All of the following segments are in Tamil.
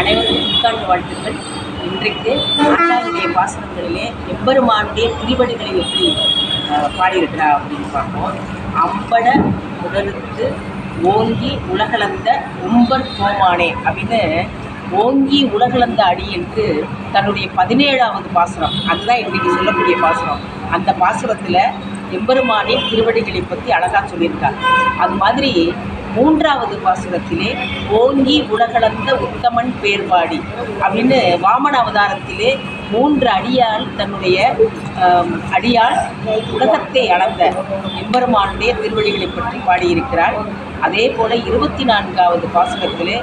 அனைவருக்கும் புத்தாண்டு வாழ்த்துக்கள். இன்றைக்கு ஆண்டாளுடைய பாசனங்களிலே எம்பெருமானுடைய திருவடிகளை எப்படி பாடியிருக்கிறா அப்படின்னு பார்ப்போம். அம்பட உடலுக்கு ஓங்கி உலகளந்த உம்பர் கோமானே அப்படின்னு ஓங்கி உலகளந்த அடி என்று தன்னுடைய 17வது பாசுரம், அதுதான் இன்றைக்கு சொல்லக்கூடிய பாசுரம். அந்த பாசுரத்தில் எம்பெருமானின் திருவடிகளை பற்றி அழகாக சொல்லியிருக்கார். அது மாதிரி 3வது பாசுரத்திலே ஓங்கி உலகளந்த உத்தமன் பேர்பாடி அப்படின்னு வாமன அவதாரத்திலே 3 அடியால் தன்னுடைய அடியால் உலகத்தை அளந்த எம்பெருமானுடைய திருவடிகளை பற்றி பாடியிருக்கிறார். அதே போல் 24வது பாசுரத்திலே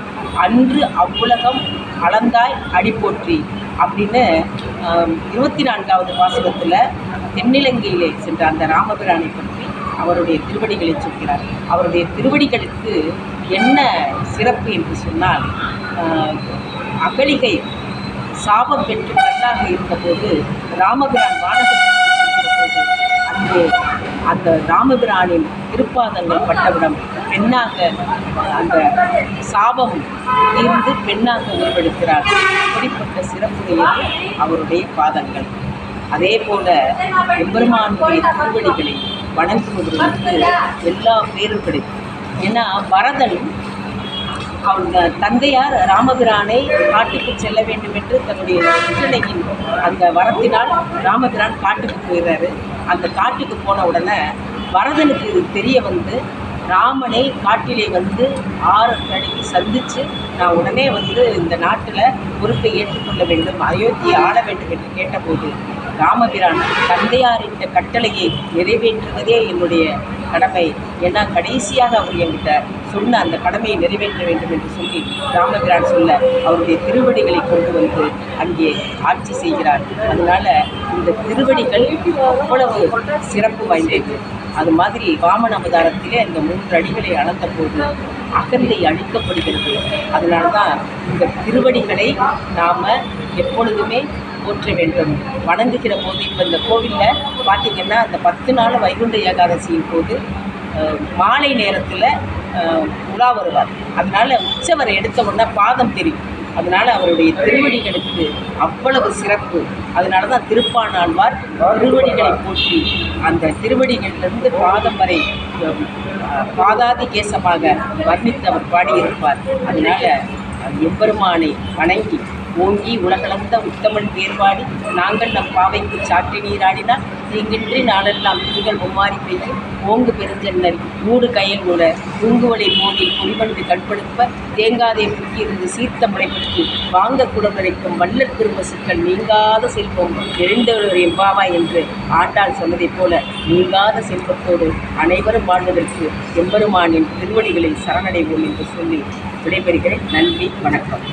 அன்று அவ்வுலகம் அளந்தாய் அடி போற்றி அப்படின்னு 24வது பாசுரத்தில் தென்னிலங்கையிலே சென்ற அந்த ராமபிரானை பற்றி அவருடைய திருவடிகளை சொல்கிறார். அவருடைய திருவடிகளுக்கு என்ன சிறப்பு என்று சொன்னால், அகலிகை சாபம் பெற்று கண்ணாக இருந்தபோது ராமபிரான் வானகத்தில் போது அங்கே அந்த ராமபிரானின் திருப்பாதங்கள் பட்டவிடம் பெண்ணாக அந்த சாபம் தீர்ந்து பெண்ணாக உருவெடுக்கிறார். அப்படிப்பட்ட சிறப்புடையது அவருடைய பாதங்கள். அதே போல எம்பெருமானுடைய திருவடிகளை வணங்குவதற்கு எல்லா பேரும் கிடைக்கும். ஏன்னா பரதன் அவங்க தந்தையார் ராமபிரானை காட்டுக்கு செல்ல வேண்டும் என்று தன்னுடைய சிற்றனையின் அந்த வரத்தினால் ராமபிரான் காட்டுக்கு போயிடுறாரு. அந்த காட்டுக்கு போன உடனே பரதனுக்கு இது தெரிய வந்து ராமனை காட்டிலே வந்து 6 தடவை சந்தித்து நான் உடனே வந்து இந்த நாட்டில் பொறுப்பை ஏற்றுக்கொள்ள வேண்டும், அயோத்தியை ஆள வேண்டும் என்று கேட்டபோது ராமபிரான் தந்தையாரிட்ட கட்டளையை நிறைவேற்றுவதே என்னுடைய கடமை, ஏன்னா கடைசியாக அவர் என்கிட்ட சொன்ன அந்த கடமையை நிறைவேற்ற வேண்டும் என்று சொல்லி ராமபிரான் சொல்ல அவருடைய திருவடிகளை கொண்டு வந்து அங்கே ஆட்சி செய்கிறார். அதனால் இந்த திருவடிகள் அவ்வளவு சிறப்பு வாய்ந்தது. அது மாதிரி வாமன அவதாரத்திலே அந்த 3 அடிகளை அளந்த போது அகந்தை அழிக்கப்படுகிறது. அதனால தான் இந்த திருவடிகளை நாம் எப்பொழுதுமே போற்ற வேண்டும், வணங்குகிற போது. இப்போ இந்த கோவிலில் பார்த்திங்கன்னா அந்த 10 நாள் வைகுண்ட ஏகாதசியின் போது மாலை நேரத்தில் உலா வருவார். அதனால் உற்சவரை எடுத்த உடனே பாதம் தெரியும். அதனால் அவருடைய திருவடிகளுக்கு அவ்வளவு சிறப்பு. அதனால தான் திருப்பாணாழ்வார் திருவடிகளை போற்றி அந்த திருவடிகளிலிருந்து பாதம் வரை பாதாதி கேசமாக வர்ணித்து அவர் பாடியிருப்பார். அதனால் எம்பெருமானை வணங்கி ஓங்கி உலகளந்த உத்தமன் பேர்பாடி நாங்கள் நம் பாவைக்கு சாற்றி நீராடினால் தீங்கின்றி நாளெல்லாம் திங்கள் மும்மாறி பெய்யும் ஓங்கு பெருஞ்சென்னல் மூடு கயல் உல பூங்குவலை மோதில் பொறிவண்டு கண்படுப்ப தேங்காதை புக்கியிருந்து சீர்த்த முளைப்பட்டு வாங்க குடவரைக்கும் வள்ளல் திரும்ப சிக்கல் நீங்காத செல்வம் எழுந்தவர் எம்பாவா என்று ஆண்டாள் சொன்னதைப் போல நீங்காத செல்வத்தோடு அனைவரும் வாழ்வதற்கு எம்பெருமானின் திருவடிகளை சரணடைவோம் என்று சொல்லி விடைபெறுகிறேன். நன்றி, வணக்கம்.